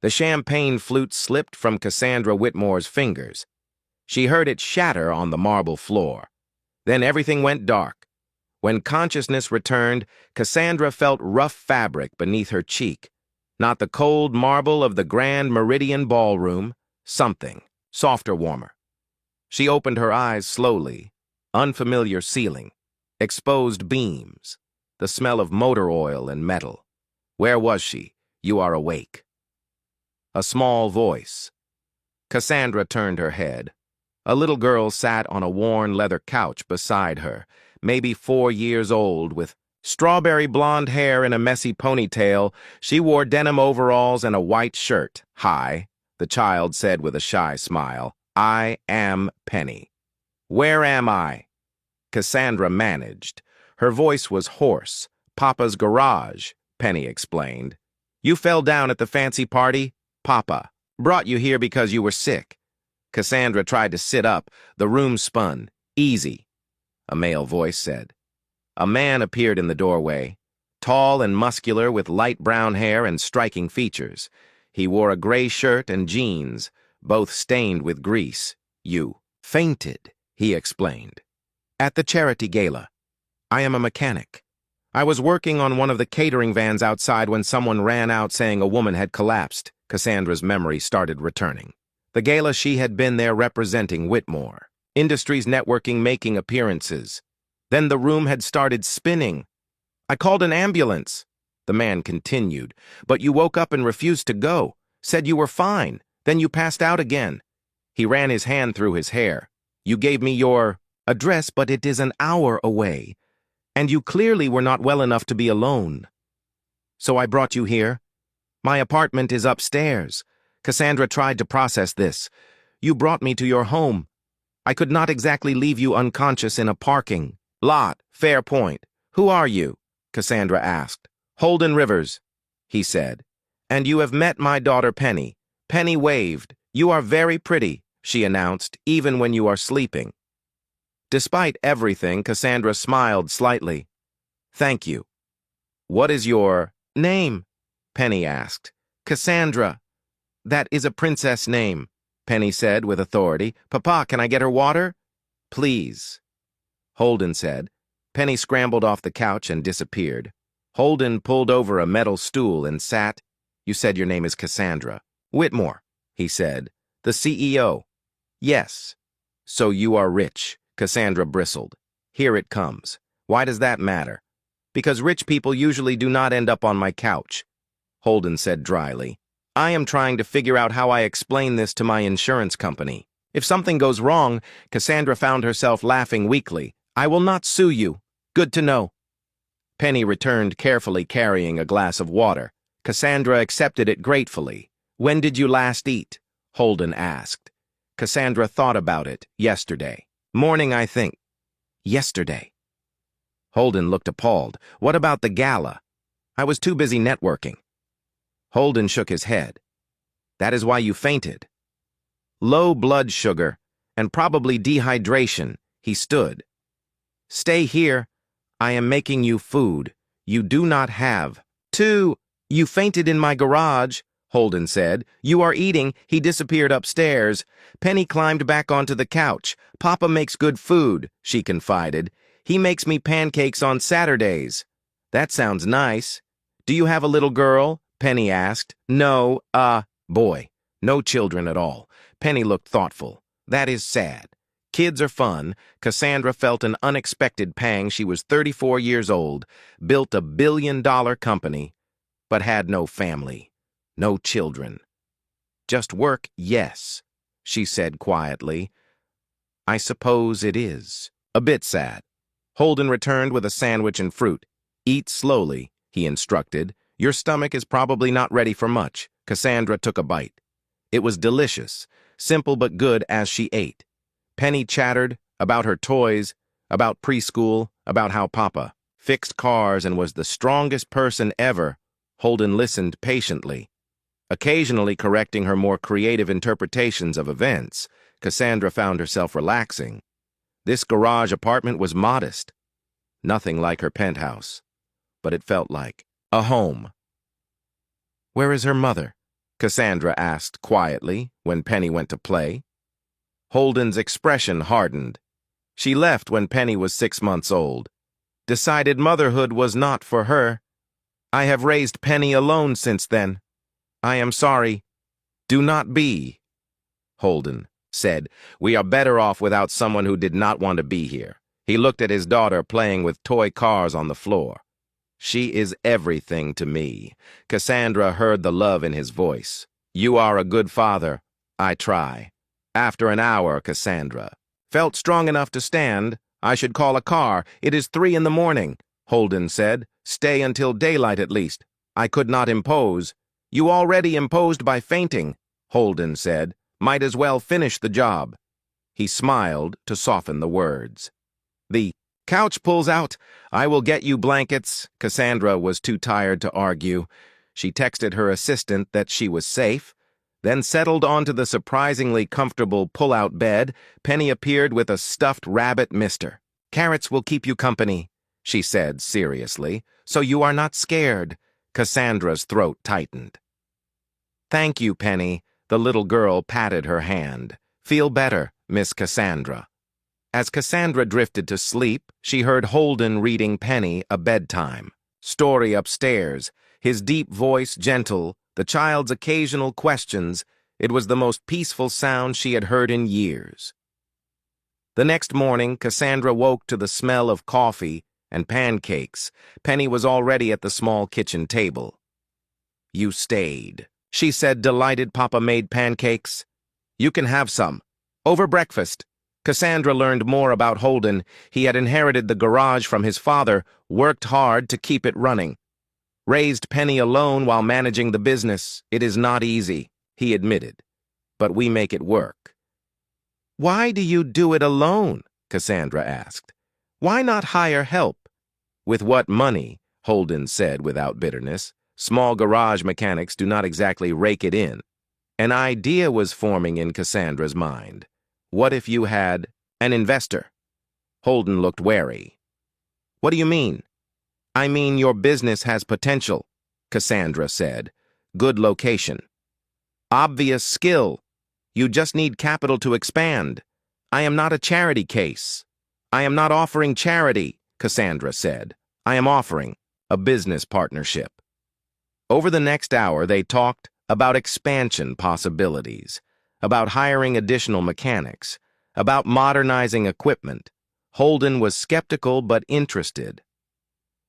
The champagne flute slipped from Cassandra Whitmore's fingers. She heard it shatter on the marble floor. Then everything went dark. When consciousness returned, Cassandra felt rough fabric beneath her cheek. Not the cold marble of the Grand Meridian Ballroom, something softer, warmer. She opened her eyes slowly. Unfamiliar ceiling, exposed beams, the smell of motor oil and metal. Where was she? You are awake. A small voice. Cassandra turned her head. A little girl sat on a worn leather couch beside her, maybe 4 years old, with strawberry blonde hair in a messy ponytail. She wore denim overalls and a white shirt. "Hi," the child said with a shy smile. "I am Penny." "Where am I?" Cassandra managed. Her voice was hoarse. "Papa's garage," Penny explained. "You fell down at the fancy party? Papa brought you here because you were sick." Cassandra tried to sit up. The room spun. "Easy," a male voice said. A man appeared in the doorway, tall and muscular with light brown hair and striking features. He wore a gray shirt and jeans, both stained with grease. "You fainted," he explained. "At the charity gala. I am a mechanic. I was working on one of the catering vans outside when someone ran out saying a woman had collapsed." Cassandra's memory started returning. The gala, she had been there representing Whitmore. Industries networking, making appearances. Then the room had started spinning. "I called an ambulance," the man continued, "but you woke up and refused to go. Said you were fine. Then you passed out again." He ran his hand through his hair. "You gave me your address, but it is an hour away. And you clearly were not well enough to be alone. So I brought you here. My apartment is upstairs." Cassandra tried to process this. "You brought me to your home. I could not exactly leave you unconscious in a parking lot." "Fair point. Who are you?" Cassandra asked. "Holden Rivers," he said. "And you have met my daughter Penny." Penny waved. "You are very pretty," she announced, "even when you are sleeping." Despite everything, Cassandra smiled slightly. "Thank you." "What is your name?" Penny asked. "Cassandra." "That is a princess name," Penny said with authority. "Papa, can I get her water?" "Please," Holden said. Penny scrambled off the couch and disappeared. Holden pulled over a metal stool and sat. "You said your name is Cassandra." "Whitmore," he said. "The CEO." "Yes." "So you are rich," Cassandra bristled. "Here it comes. Why does that matter?" "Because rich people usually do not end up on my couch," Holden said dryly. "I am trying to figure out how I explain this to my insurance company. If something goes wrong," Cassandra found herself laughing weakly, "I will not sue you. Good to know." Penny returned, carefully carrying a glass of water. Cassandra accepted it gratefully. "When did you last eat?" Holden asked. Cassandra thought about it. "Yesterday. Morning, I think." "Yesterday." Holden looked appalled. "What about the gala?" "I was too busy networking." Holden shook his head. "That is why you fainted." "Low blood sugar, and probably dehydration." He stood. "Stay here. I am making you food. You do not have to." "You fainted in my garage," Holden said. "You are eating." He disappeared upstairs. Penny climbed back onto the couch. "Papa makes good food," she confided. "He makes me pancakes on Saturdays." "That sounds nice." "Do you have a little girl?" Penny asked. "No, boy. No children at all." Penny looked thoughtful. "That is sad. Kids are fun." Cassandra felt an unexpected pang. She was 34 years old, built a billion-dollar company, but had no family, no children. "Just work, yes," she said quietly. "I suppose it is. A bit sad." Holden returned with a sandwich and fruit. "Eat slowly," he instructed. "Your stomach is probably not ready for much." Cassandra took a bite. It was delicious, simple but good as she ate. Penny chattered about her toys, about preschool, about how Papa fixed cars and was the strongest person ever. Holden listened patiently, occasionally correcting her more creative interpretations of events. Cassandra found herself relaxing. This garage apartment was modest, nothing like her penthouse, but it felt like a home. "Where is her mother?" Cassandra asked quietly when Penny went to play. Holden's expression hardened. She left when Penny was 6 months old. Decided motherhood was not for her. I have raised Penny alone since then. I am sorry. Do not be. Holden said, "We are better off without someone who did not want to be here." He looked at his daughter playing with toy cars on the floor. "She is everything to me." Cassandra heard the love in his voice. "You are a good father. I try." After an hour, Cassandra felt strong enough to stand. "I should call a car. It is 3 in the morning." Holden said, "Stay until daylight at least." "I could not impose." "You already imposed by fainting." Holden said, "Might as well finish the job." He smiled to soften the words. "The couch pulls out. I will get you blankets." Cassandra was too tired to argue. She texted her assistant that she was safe, then settled onto the surprisingly comfortable pull-out bed. Penny appeared with a stuffed rabbit mister. "Carrots will keep you company," she said seriously, "so you are not scared." Cassandra's throat tightened. "Thank you, Penny." The little girl patted her hand. "Feel better, Miss Cassandra." As Cassandra drifted to sleep, she heard Holden reading Penny a bedtime story upstairs, his deep voice gentle, the child's occasional questions. It was the most peaceful sound she had heard in years. The next morning, Cassandra woke to the smell of coffee and pancakes. Penny was already at the small kitchen table. "You stayed," she said, delighted Papa made pancakes. "You can have some. Over breakfast." Cassandra learned more about Holden. He had inherited the garage from his father, worked hard to keep it running. "Raised Penny alone while managing the business. It is not easy," he admitted. "But we make it work." "Why do you do it alone?" Cassandra asked. "Why not hire help?" "With what money?" Holden said without bitterness. "Small garage mechanics do not exactly rake it in." An idea was forming in Cassandra's mind. What if you had an investor? Holden looked wary. "What do you mean?" "I mean your business has potential," Cassandra said. "Good location. Obvious skill. You just need capital to expand. I am not a charity case." "I am not offering charity," Cassandra said. "I am offering a business partnership." Over the next hour, they talked about expansion possibilities, about hiring additional mechanics, about modernizing equipment. Holden was skeptical but interested.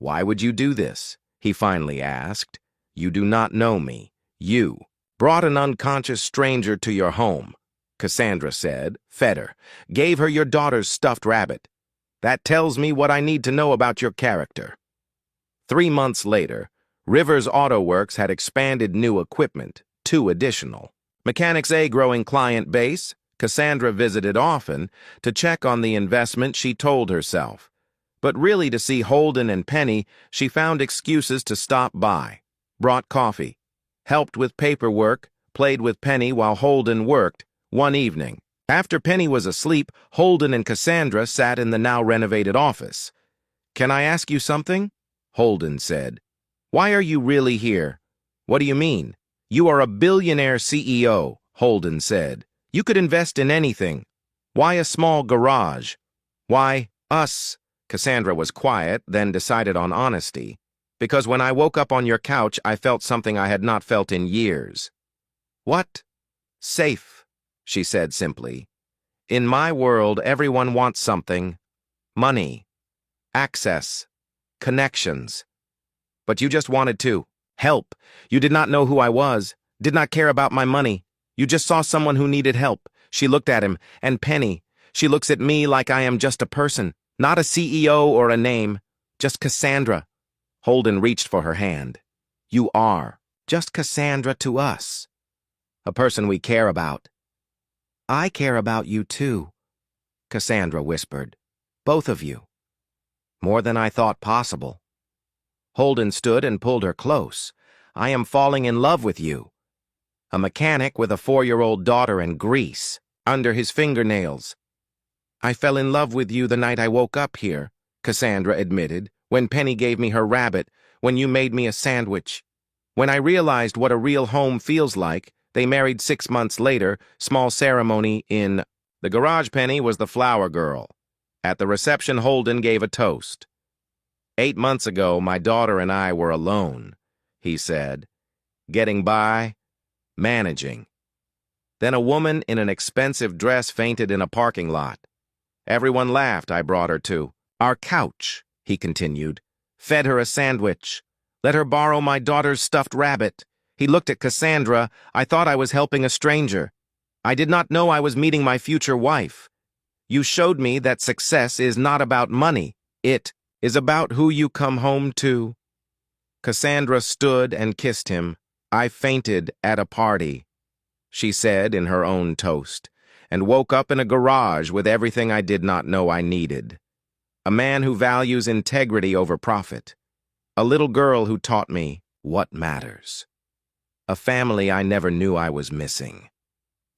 "Why would you do this?" he finally asked. "You do not know me. You brought an unconscious stranger to your home," Cassandra said, fed her, "gave her your daughter's stuffed rabbit. That tells me what I need to know about your character." 3 months later, Rivers Auto Works had expanded new equipment, 2 additional. Mechanics A growing client base. Cassandra visited often to check on the investment, she told herself. But really to see Holden and Penny, she found excuses to stop by. Brought coffee, helped with paperwork, played with Penny while Holden worked. One evening, after Penny was asleep, Holden and Cassandra sat in the now-renovated office. "Can I ask you something?" Holden said. "Why are you really here?" "What do you mean?" "You are a billionaire CEO, Holden said. "You could invest in anything. Why a small garage?" "Why, us?" Cassandra was quiet, then decided on honesty. "Because when I woke up on your couch, I felt something I had not felt in years." "What?" "Safe," she said simply. "In my world, everyone wants something. Money, access, connections. But you just wanted to help. You did not know who I was, did not care about my money. You just saw someone who needed help." She looked at him. "And Penny, she looks at me like I am just a person, not a CEO or a name, just Cassandra." Holden reached for her hand. "You are just Cassandra to us, a person we care about." "I care about you too," Cassandra whispered. "Both of you. More than I thought possible." Holden stood and pulled her close. "I am falling in love with you." A mechanic with a 4-year-old daughter in Greece, under his fingernails. "I fell in love with you the night I woke up here," Cassandra admitted, "when Penny gave me her rabbit, when you made me a sandwich." When I realized what a real home feels like, they married 6 months later, small ceremony in... The garage penny was the flower girl. At the reception, Holden gave a toast. 8 months ago, my daughter and I were alone, he said. Getting by, managing. Then a woman in an expensive dress fainted in a parking lot. Everyone laughed. I brought her to our couch, he continued. Fed her a sandwich. Let her borrow my daughter's stuffed rabbit. He looked at Cassandra. I thought I was helping a stranger. I did not know I was meeting my future wife. You showed me that success is not about money. It is about who you come home to. Cassandra stood and kissed him. I fainted at a party, she said in her own toast, and woke up in a garage with everything I did not know I needed. A man who values integrity over profit. A little girl who taught me what matters. A family I never knew I was missing.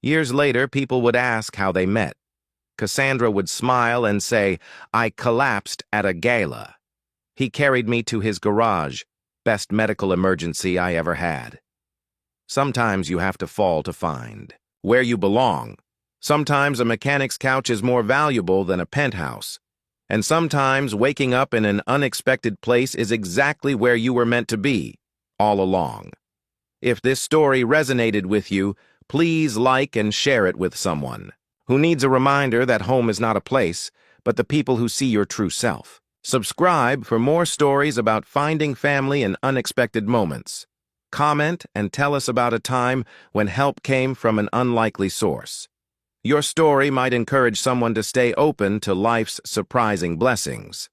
Years later, people would ask how they met. Cassandra would smile and say, I collapsed at a gala. He carried me to his garage, best medical emergency I ever had. Sometimes you have to fall to find where you belong. Sometimes a mechanic's couch is more valuable than a penthouse. And sometimes waking up in an unexpected place is exactly where you were meant to be, all along. If this story resonated with you, please like and share it with someone who needs a reminder that home is not a place, but the people who see your true self. Subscribe for more stories about finding family in unexpected moments. Comment and tell us about a time when help came from an unlikely source. Your story might encourage someone to stay open to life's surprising blessings.